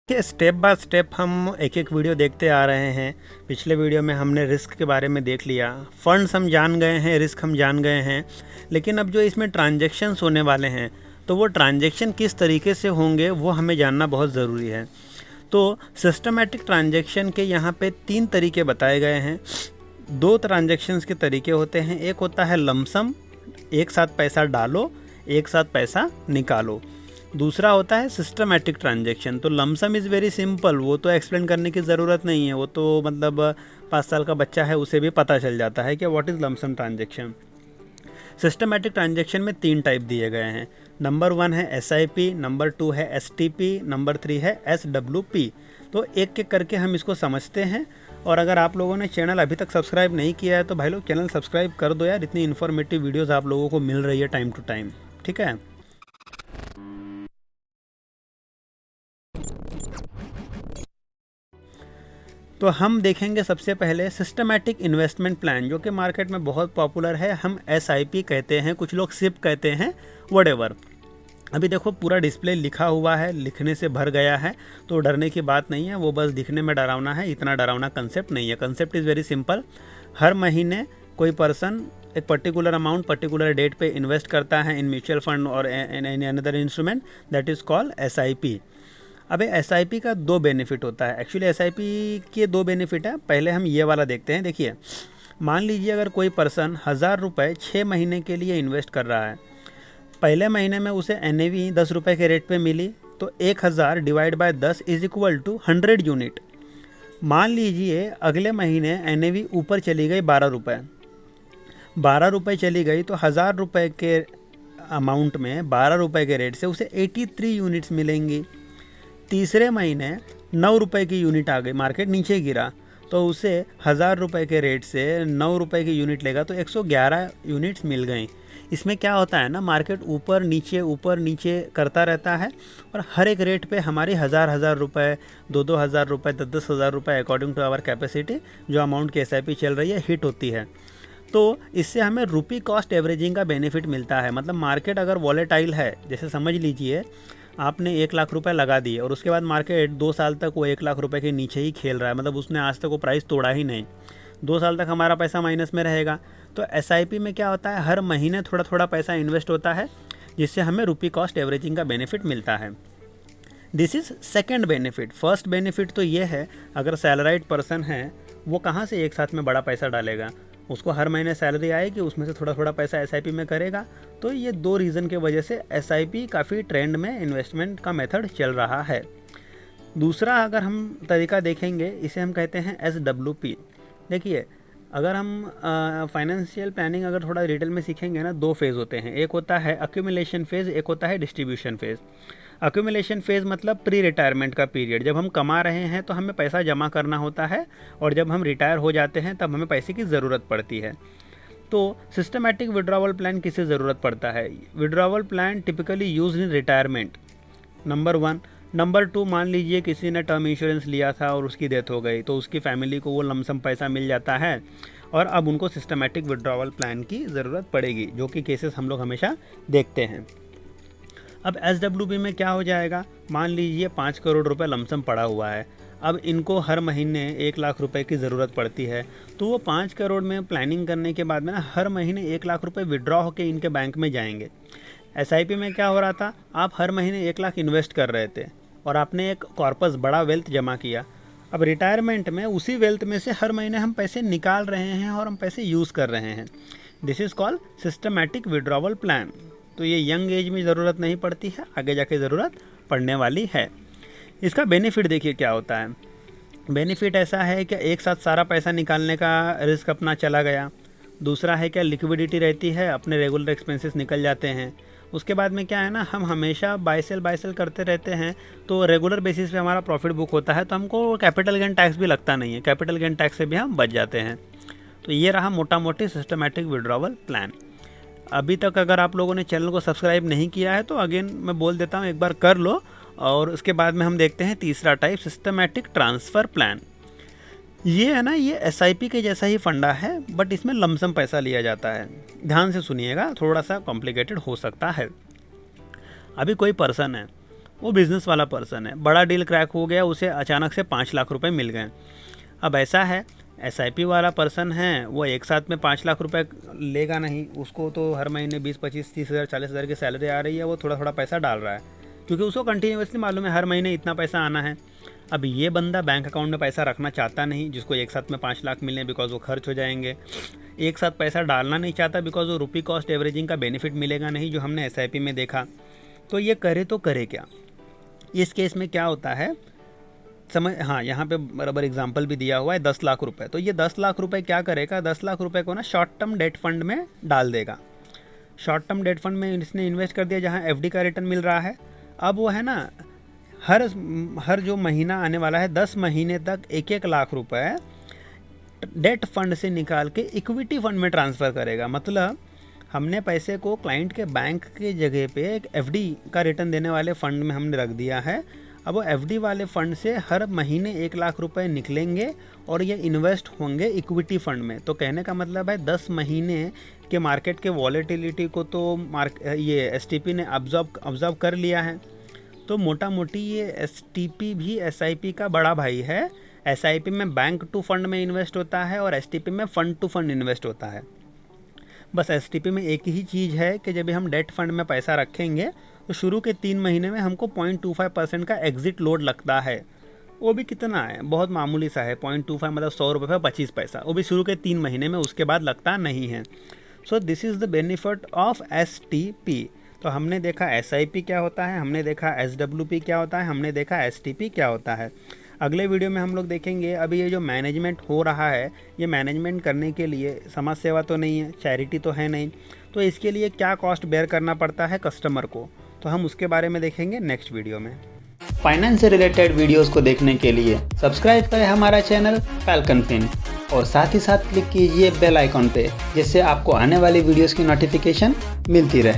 कि step by step हम एक एक वीडियो देखते आ रहे हैं। पिछले वीडियो में हमने रिस्क के बारे में देख लिया, फंड्स हम जान गए हैं, रिस्क हम जान गए हैं। लेकिन अब जो इसमें ट्रांजैक्शंस होने वाले हैं, तो वो ट्रांजैक्शन किस तरीके से होंगे वो हमें जानना बहुत ज़रूरी है। तो सिस्टमैटिक ट्रांजैक्शन के यहाँ पे 3 तरीके बताए गए हैं। 2 ट्रांजैक्शंस के तरीके होते हैं। एक होता है लमसम, एक साथ पैसा डालो, एक साथ पैसा निकालो। दूसरा होता है सिस्टमैटिक ट्रांजैक्शन। तो लमसम इज़ वेरी सिंपल, वो तो एक्सप्लेन करने की ज़रूरत नहीं है, वो तो मतलब 5 साल का बच्चा है उसे भी पता चल जाता है कि what is lump sum transaction. Systematic transaction में 3 टाइप दिए गए हैं। नंबर 1 है SIP, नंबर 2 है STP, नंबर 3 है SWP। तो एक एक करके हम इसको समझते हैं। और अगर आप लोगों ने चैनल अभी तक सब्सक्राइब नहीं किया है तो भाई लोग चैनल सब्सक्राइब कर दो यार, इतनी इन्फॉर्मेटिव वीडियोज़ आप लोगों को मिल रही है टाइम टू टाइम, ठीक है। तो हम देखेंगे सबसे पहले सिस्टमैटिक इन्वेस्टमेंट प्लान, जो कि मार्केट में बहुत पॉपुलर है। हम SIP कहते हैं, कुछ लोग SIP कहते हैं, व्हाटएवर। अभी देखो पूरा डिस्प्ले लिखा हुआ है, लिखने से भर गया है, तो डरने की बात नहीं है, वो बस दिखने में डरावना है, इतना डरावना कंसेप्ट नहीं है। Concept is very simple. हर महीने कोई पर्सन एक पर्टिकुलर अमाउंट पर्टिकुलर डेट पे इन्वेस्ट करता है इन म्यूचुअल फंड और any another instrument, that is called SIP। अब SIP का 2 बेनिफिट होता है। एक्चुअली SIP के 2 बेनिफिट है। पहले हम ये वाला देखते हैं। देखिए, मान लीजिए अगर कोई पर्सन 1000 रुपये 6 महीने के लिए इन्वेस्ट कर रहा है। पहले महीने में उसे NAV 10 रुपये के रेट पे मिली, तो 1000 divide by 10 is equal to 100 unit. मान लीजिए अगले महीने NAV ऊपर चली गई 12 रुपये, 12 रुपये चली गई, तो 1000 रुपये के अमाउंट में 12 रुपये के रेट से उसे 83 यूनिट्स मिलेंगी। तीसरे महीने 9 रुपये की यूनिट आ गई, मार्केट नीचे गिरा, तो उसे 1000 रुपये के रेट से 9 रुपये की यूनिट लेगा, तो 111 यूनिट्स मिल गई। इसमें क्या होता है ना, मार्केट ऊपर नीचे करता रहता है, और हर एक रेट पे हमारी 1000 रुपये, 2,000 रुपये, 10,000 रुपये अकॉर्डिंग टू आवर कैपेसिटी, जो अमाउंट की SIP चल रही है, हिट होती है। तो इससे हमें रुपी कॉस्ट एवरेजिंग का बेनिफिट मिलता है। मतलब मार्केट अगर वॉलेटाइल है, जैसे समझ लीजिए आपने 1 लाख रुपए लगा दिए और उसके बाद मार्केट 2 साल तक वो 1 लाख रुपए के नीचे ही खेल रहा है, मतलब उसने आज तक वो प्राइस तोड़ा ही नहीं, 2 साल तक हमारा पैसा माइनस में रहेगा। तो SIP में क्या होता है, हर महीने थोड़ा थोड़ा पैसा इन्वेस्ट होता है, जिससे हमें रुपी कॉस्ट एवरेजिंग का बेनिफिट मिलता है। This is second benefit. First benefit तो ये है, अगर सैलराइड पर्सन है वो कहाँ से एक साथ में बड़ा पैसा डालेगा, उसको हर महीने सैलरी आएगी, उसमें से थोड़ा थोड़ा पैसा SIP में करेगा। तो ये 2 रीज़न के वजह से SIP काफ़ी ट्रेंड में इन्वेस्टमेंट का मेथड चल रहा है। दूसरा अगर हम तरीका देखेंगे, इसे हम कहते हैं SWP। देखिए, अगर हम फाइनेंशियल प्लानिंग अगर थोड़ा डिटेल में सीखेंगे ना, 2 फेज़ होते हैं। एक होता है अक्यूमुलेशन फेज़, एक होता है डिस्ट्रीब्यूशन फेज़। अक्यूमुलेशन फेज़ मतलब प्री रिटायरमेंट का पीरियड, जब हम कमा रहे हैं तो हमें पैसा जमा करना होता है, और जब हम रिटायर हो जाते हैं तब हमें पैसे की ज़रूरत पड़ती है। तो सिस्टमैटिक विड्रॉवल प्लान किसे ज़रूरत पड़ता है? Withdrawal plan typically use in retirement, number 1। Number 2, मान लीजिए किसी ने टर्म इंश्योरेंस लिया था और उसकी डेथ हो गई, तो उसकी फैमिली को वो लमसम पैसा मिल जाता है, और अब उनको सिस्टमैटिक विड्रॉवल प्लान की ज़रूरत पड़ेगी, जो कि केसेस हम लोग हमेशा देखते हैं। अब SWP में क्या हो जाएगा, मान लीजिए 5 करोड़ रुपए लमसम पड़ा हुआ है, अब इनको हर महीने 1 लाख रुपए की ज़रूरत पड़ती है, तो वो 5 करोड़ में प्लानिंग करने के बाद में ना हर महीने 1 लाख रुपए विड्रॉ होकर इनके बैंक में जाएंगे। SIP में क्या हो रहा था, आप हर महीने 1 लाख इन्वेस्ट कर रहे थे और आपने एक कॉर्पस बड़ा वेल्थ जमा किया। अब रिटायरमेंट में उसी वेल्थ में से हर महीने हम पैसे निकाल रहे हैं और हम पैसे यूज़ कर रहे हैं। This is called systematic withdrawal plan. तो ये यंग एज में ज़रूरत नहीं पड़ती है, आगे जाके ज़रूरत पड़ने वाली है। इसका बेनिफिट देखिए क्या होता है। बेनिफिट ऐसा है कि एक साथ सारा पैसा निकालने का रिस्क अपना चला गया। दूसरा है क्या, लिक्विडिटी रहती है, अपने रेगुलर एक्सपेंसेस निकल जाते हैं। उसके बाद में क्या है ना, हम हमेशा बाय सेल करते रहते हैं, तो रेगुलर बेसिस पे हमारा प्रॉफिट बुक होता है, तो हमको कैपिटल गेन टैक्स भी लगता नहीं है, कैपिटल गेन टैक्स से भी हम बच जाते हैं। तो ये रहा मोटा मोटी सिस्टमैटिक विड्रॉवल प्लान। अभी तक अगर आप लोगों ने चैनल को सब्सक्राइब नहीं किया है तो अगेन मैं बोल देता हूँ, एक बार कर लो। और उसके बाद में हम देखते हैं तीसरा टाइप, सिस्टमैटिक ट्रांसफ़र प्लान। ये है ना, ये SIP के जैसा ही फंडा है, बट इसमें लमसम पैसा लिया जाता है। ध्यान से सुनिएगा, थोड़ा सा कॉम्प्लिकेटेड हो सकता है। अभी कोई पर्सन है, वो बिज़नेस वाला पर्सन है, बड़ा डील क्रैक हो गया, उसे अचानक से 5 लाख रुपए मिल गए। अब ऐसा है, SIP वाला पर्सन है वो एक साथ में 5 लाख रुपए लेगा नहीं, उसको तो हर महीने 20, 25, 30 हज़ार, 40 हज़ार की सैलरी आ रही है, वो थोड़ा थोड़ा पैसा डाल रहा है क्योंकि उसको कंटिन्यूसली मालूम है हर महीने इतना पैसा आना है। अब ये बंदा बैंक अकाउंट में पैसा रखना चाहता नहीं, जिसको एक साथ में 5 लाख मिले, बिकॉज वो खर्च हो जाएंगे। एक साथ पैसा डालना नहीं चाहता बिकॉज वो रुपी कॉस्ट एवरेजिंग का बेनिफिट मिलेगा नहीं, जो हमने SIP में देखा। तो ये करे तो करे क्या? इस केस में क्या होता है समझ, हाँ यहाँ पे बराबर एग्जांपल भी दिया हुआ है 10 लाख रुपए। तो ये 10 लाख रुपए क्या करेगा, 10 लाख रुपए को ना शॉर्ट टर्म डेट फंड में डाल देगा। शॉर्ट टर्म डेट फंड में इसने इन्वेस्ट कर दिया जहाँ FD का रिटर्न मिल रहा है। अब वो है ना हर जो महीना आने वाला है 10 महीने तक 1-1 लाख रुपए डेट फंड से निकाल के इक्विटी फंड में ट्रांसफ़र करेगा। मतलब हमने पैसे को क्लाइंट के बैंक के जगह पे एक FD का रिटर्न देने वाले फंड में हमने रख दिया है। अब वो FD वाले फंड से हर महीने 1 लाख रुपए निकलेंगे और ये इन्वेस्ट होंगे इक्विटी फंड में। तो कहने का मतलब है 10 महीने के मार्केट के वॉलेटिलिटी को तो ये STP ने ऑब्जर्व कर लिया है। तो मोटा मोटी ये STP भी SIP का बड़ा भाई है। SIP में बैंक टू फंड में इन्वेस्ट होता है और STP में फंड टू फंड इन्वेस्ट होता है। बस STP में एक ही चीज़ है कि जब भी हम डेट फंड में पैसा रखेंगे तो शुरू के 3 महीने में हमको 0.25% का एग्जिट लोड लगता है। वो भी कितना है, बहुत मामूली सा है, 0.25 मतलब 100 रुपये पर 25 पैसा, वो भी शुरू के 3 महीने में, उसके बाद लगता नहीं है। So this is the benefit of STP। तो हमने देखा SIP क्या होता है, हमने देखा SWP क्या होता है, हमने देखा STP क्या होता है। अगले वीडियो में हम लोग देखेंगे अभी ये जो मैनेजमेंट हो रहा है, ये मैनेजमेंट करने के लिए समाज सेवा तो नहीं है, चैरिटी तो है नहीं, तो इसके लिए क्या कॉस्ट बेयर करना पड़ता है कस्टमर को, तो हम उसके बारे में देखेंगे नेक्स्ट वीडियो में। फाइनेंस से रिलेटेड वीडियोस को देखने के लिए सब्सक्राइब करें हमारा चैनल फैल्कन फिन और साथ ही साथ क्लिक कीजिए बेल आइकॉन पे, जिससे आपको आने वाली वीडियोस की नोटिफिकेशन मिलती रहे।